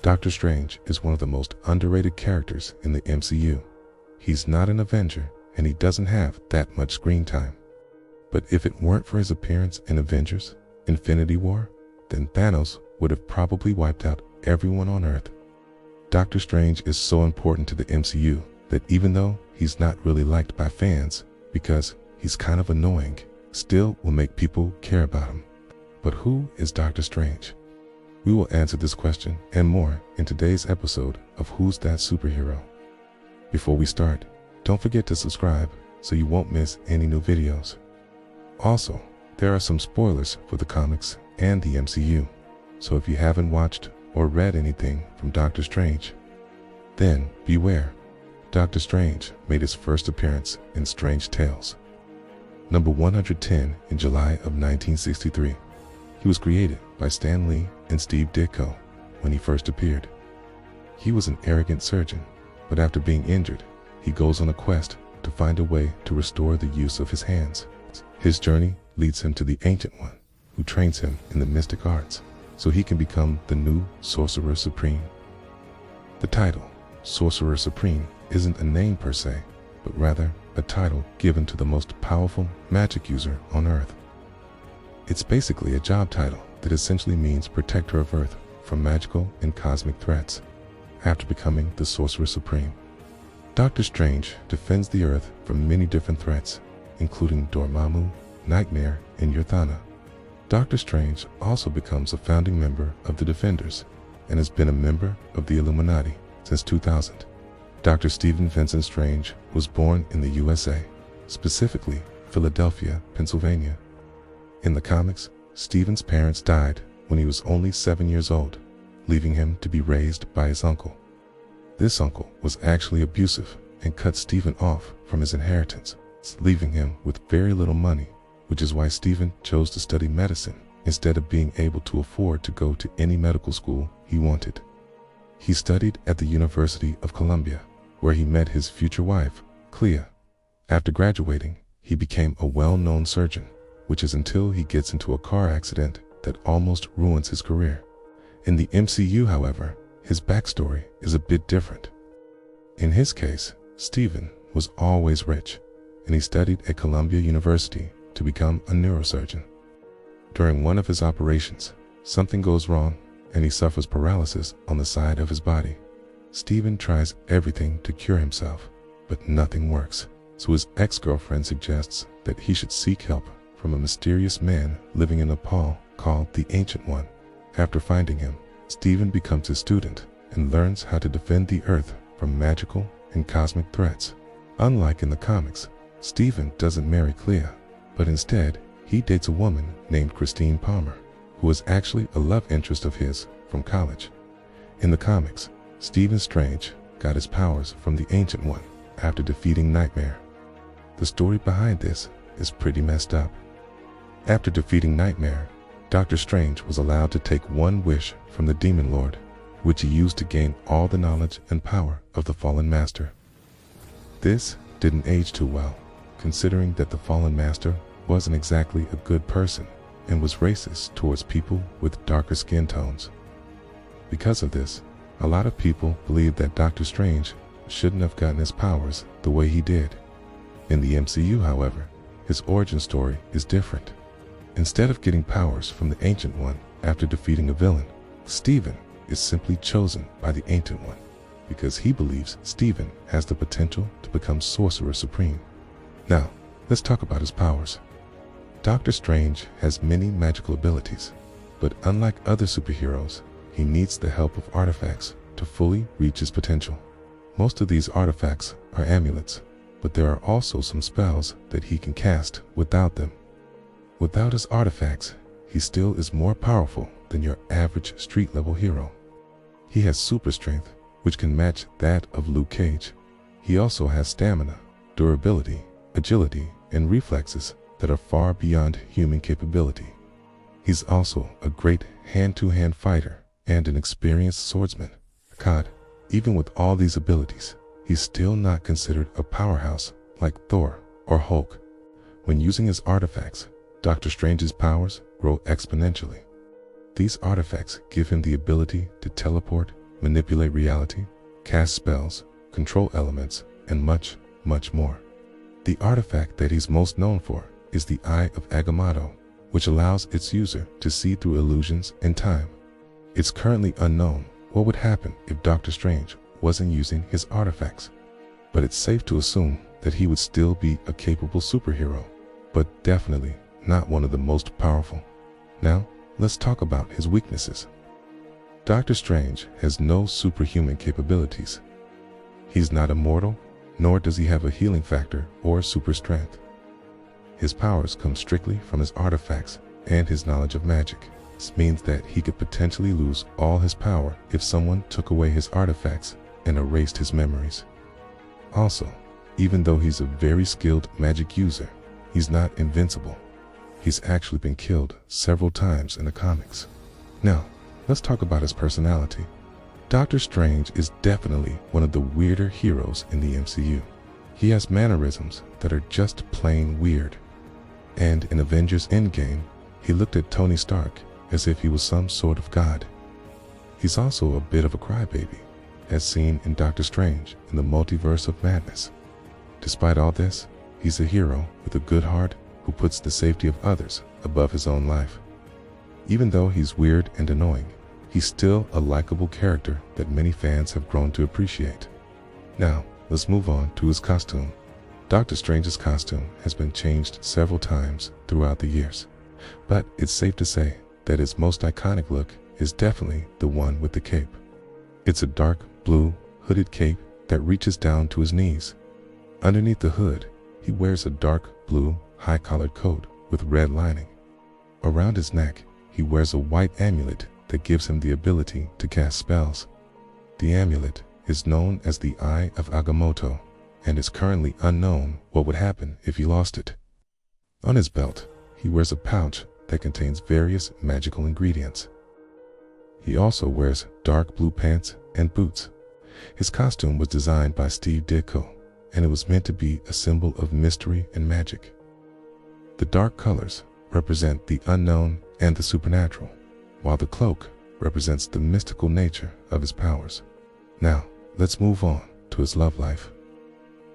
Doctor Strange is one of the most underrated characters in the MCU. He's not an Avenger, and he doesn't have that much screen time. But if it weren't for his appearance in Avengers: Infinity War, then Thanos would have probably wiped out everyone on Earth. Doctor Strange is so important to the MCU that even though he's not really liked by fans because he's kind of annoying, still will make people care about him. But who is Doctor Strange? We will answer this question and more in today's episode of Who's That Superhero? Before we start, don't forget to subscribe so you won't miss any new videos. Also, there are some spoilers for the comics and the MCU, so if you haven't watched or read anything from Doctor Strange, then beware. Doctor Strange made his first appearance in Strange Tales, number 110 in July of 1963. He was created by Stan Lee and Steve Ditko when he first appeared. He was an arrogant surgeon, but after being injured, he goes on a quest to find a way to restore the use of his hands. His journey leads him to the Ancient One, who trains him in the mystic arts so he can become the new Sorcerer Supreme. The title, Sorcerer Supreme, isn't a name per se, but rather a title given to the most powerful magic user on Earth. It's basically a job title that essentially means protector of Earth from magical and cosmic threats. After becoming the Sorcerer Supreme, Doctor Strange defends the Earth from many different threats, including Dormammu, Nightmare, and Yurthana. Doctor Strange also becomes a founding member of the Defenders and has been a member of the Illuminati since 2000. Dr. Stephen Vincent Strange was born in the USA, specifically Philadelphia, Pennsylvania. In the comics, Stephen's parents died when he was only 7 years old, leaving him to be raised by his uncle. This uncle was actually abusive and cut Stephen off from his inheritance, leaving him with very little money, which is why Stephen chose to study medicine instead of being able to afford to go to any medical school he wanted. He studied at the University of Columbia, where he met his future wife, Clea. After graduating, he became a well-known surgeon, which is until he gets into a car accident that almost ruins his career. In the MCU, however, his backstory is a bit different. In his case, Stephen was always rich, and he studied at Columbia University to become a neurosurgeon. During one of his operations, something goes wrong and he suffers paralysis on the side of his body. Stephen tries everything to cure himself, but nothing works, so his ex-girlfriend suggests that he should seek help from a mysterious man living in Nepal called the Ancient One. After finding him, Stephen becomes his student and learns how to defend the Earth from magical and cosmic threats. Unlike in the comics, Stephen doesn't marry Clea, but instead, he dates a woman named Christine Palmer, who is actually a love interest of his from college. In the comics, Stephen Strange got his powers from the Ancient One after defeating Nightmare. The story behind this is pretty messed up. After defeating Nightmare, Doctor Strange was allowed to take one wish from the Demon Lord, which he used to gain all the knowledge and power of the Fallen Master. This didn't age too well, considering that the Fallen Master wasn't exactly a good person and was racist towards people with darker skin tones. Because of this, a lot of people believe that Doctor Strange shouldn't have gotten his powers the way he did. In the MCU, however, his origin story is different. Instead of getting powers from the Ancient One after defeating a villain, Stephen is simply chosen by the Ancient One because he believes Stephen has the potential to become Sorcerer Supreme. Now, let's talk about his powers. Doctor Strange has many magical abilities, but unlike other superheroes, he needs the help of artifacts to fully reach his potential. Most of these artifacts are amulets, but there are also some spells that he can cast without them. Without his artifacts, he still is more powerful than your average street-level hero. He has super strength, which can match that of Luke Cage. He also has stamina, durability, agility, and reflexes that are far beyond human capability. He's also a great hand-to-hand fighter and an experienced swordsman. God, even with all these abilities, he's still not considered a powerhouse like Thor or Hulk. When using his artifacts, Doctor Strange's powers grow exponentially. These artifacts give him the ability to teleport, manipulate reality, cast spells, control elements, and much, much more. The artifact that he's most known for is the Eye of Agamotto, which allows its user to see through illusions and time. It's currently unknown what would happen if Doctor Strange wasn't using his artifacts, but it's safe to assume that he would still be a capable superhero, but definitely not one of the most powerful. Now, let's talk about his weaknesses. Doctor Strange has no superhuman capabilities. He's not immortal, nor does he have a healing factor or super strength. His powers come strictly from his artifacts and his knowledge of magic. This means that he could potentially lose all his power if someone took away his artifacts and erased his memories. Also, even though he's a very skilled magic user, he's not invincible. He's actually been killed several times in the comics. Now, let's talk about his personality. Doctor Strange is definitely one of the weirder heroes in the MCU. He has mannerisms that are just plain weird. And in Avengers Endgame, he looked at Tony Stark as if he was some sort of god. He's also a bit of a crybaby, as seen in Doctor Strange in the Multiverse of Madness. Despite all this, he's a hero with a good heart who puts the safety of others above his own life. Even though he's weird and annoying, he's still a likable character that many fans have grown to appreciate. Now, let's move on to his costume. Doctor Strange's costume has been changed several times throughout the years, but it's safe to say that his most iconic look is definitely the one with the cape. It's a dark blue hooded cape that reaches down to his knees. Underneath the hood, he wears a dark blue high-collared coat with red lining. Around his neck, he wears a white amulet that gives him the ability to cast spells. The amulet is known as the Eye of Agamotto, and it's currently unknown what would happen if he lost it. On his belt, he wears a pouch that contains various magical ingredients. He also wears dark blue pants and boots. His costume was designed by Steve Ditko, and it was meant to be a symbol of mystery and magic. The dark colors represent the unknown and the supernatural, while the cloak represents the mystical nature of his powers. Now, let's move on to his love life.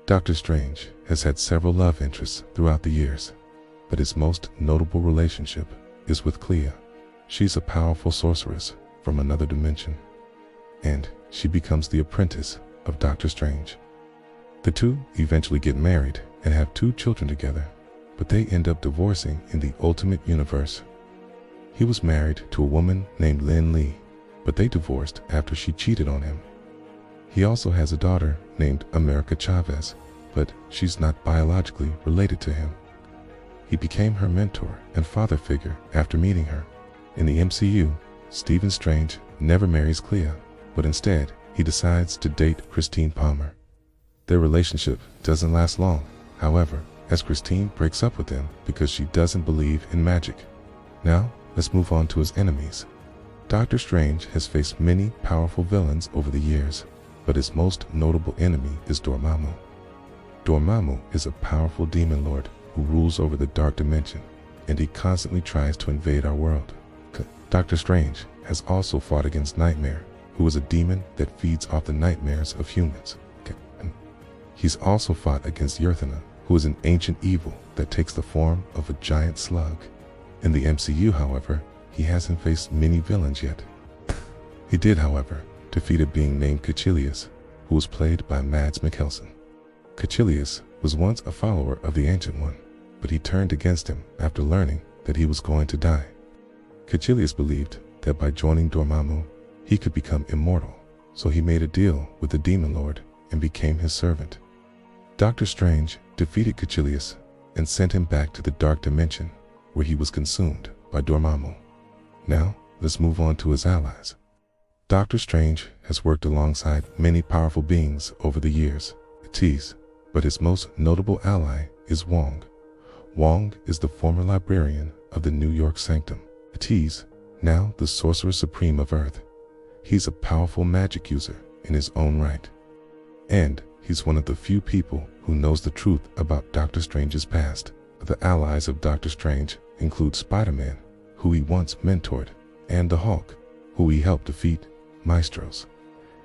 Doctor Strange has had several love interests throughout the years, but his most notable relationship is with Clea. She's a powerful sorceress from another dimension, and she becomes the apprentice of Doctor Strange. The two eventually get married and have 2 children together, but they end up divorcing in the Ultimate Universe. He was married to a woman named Lin Lee, but they divorced after she cheated on him. He also has a daughter named America Chavez, but she's not biologically related to him. He became her mentor and father figure after meeting her. In the MCU, Stephen Strange never marries Clea, but instead he decides to date Christine Palmer. Their relationship doesn't last long, however, as Christine breaks up with him because she doesn't believe in magic. Now, let's move on to his enemies. Doctor Strange has faced many powerful villains over the years, but his most notable enemy is Dormammu. Dormammu is a powerful demon lord who rules over the dark dimension, and he constantly tries to invade our world. Doctor Strange has also fought against Nightmare, who is a demon that feeds off the nightmares of humans. He's also fought against Yurthana, who is an ancient evil that takes the form of a giant slug. In the MCU, however, he hasn't faced many villains yet. He did, however, defeat a being named Kaecilius, who was played by Mads Mikkelsen. Kaecilius was once a follower of the Ancient One, but he turned against him after learning that he was going to die. Kaecilius believed that by joining Dormammu, he could become immortal, so he made a deal with the Demon Lord and became his servant. Doctor Strange defeated Kaecilius and sent him back to the Dark Dimension, where he was consumed by Dormammu. Now, let's move on to his allies. Doctor Strange has worked alongside many powerful beings over the years, but his most notable ally is Wong. Wong is the former librarian of the New York Sanctum, now the Sorcerer Supreme of Earth. He's a powerful magic user in his own right, and he's one of the few people who knows the truth about Doctor Strange's past. The allies of Doctor Strange include Spider-Man, who he once mentored, and the Hulk, who he helped defeat, Maestros.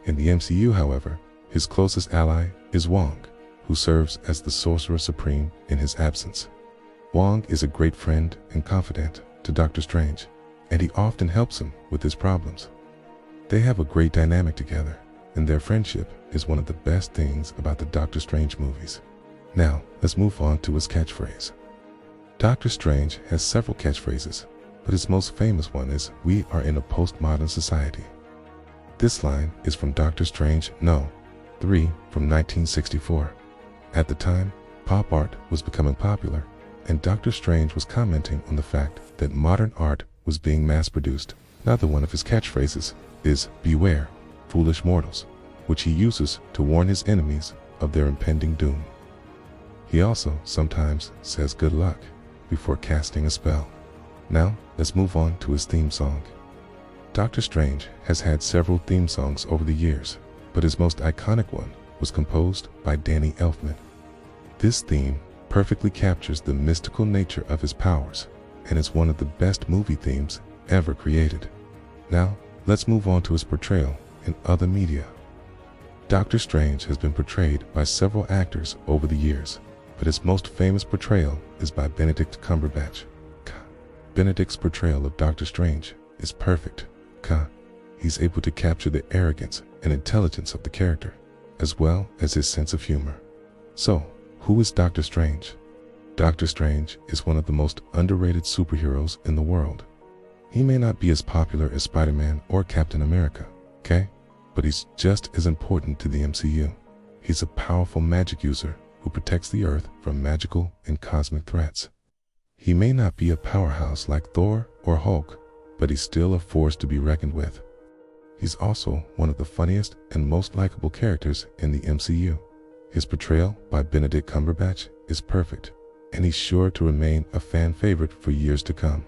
In the MCU, however, his closest ally is Wong, who serves as the Sorcerer Supreme in his absence. Wong is a great friend and confidant to Doctor Strange, and he often helps him with his problems. They have a great dynamic together, and their friendship is one of the best things about the Doctor Strange movies. Now, let's move on to his catchphrase. Doctor Strange has several catchphrases, but his most famous one is, "We are in a postmodern society." This line is from Doctor Strange No. 3 from 1964. At the time, pop art was becoming popular, and Doctor Strange was commenting on the fact that modern art was being mass-produced. Another one of his catchphrases is, "Beware, foolish mortals," which he uses to warn his enemies of their impending doom. He also sometimes says "good luck" before casting a spell. Now, let's move on to his theme song. Doctor Strange has had several theme songs over the years, but his most iconic one was composed by Danny Elfman. This theme perfectly captures the mystical nature of his powers and is one of the best movie themes ever created. Now, let's move on to his portrayal in other media. Doctor Strange has been portrayed by several actors over the years, but his most famous portrayal is by Benedict Cumberbatch. Benedict's portrayal of Doctor Strange is perfect. He's able to capture the arrogance and intelligence of the character, as well as his sense of humor. So, who is Doctor Strange? Doctor Strange is one of the most underrated superheroes in the world. He may not be as popular as Spider-Man or Captain America, but he's just as important to the MCU. He's a powerful magic user who protects the Earth from magical and cosmic threats. He may not be a powerhouse like Thor or Hulk, but he's still a force to be reckoned with. He's also one of the funniest and most likable characters in the MCU. His portrayal by Benedict Cumberbatch is perfect, and he's sure to remain a fan favorite for years to come.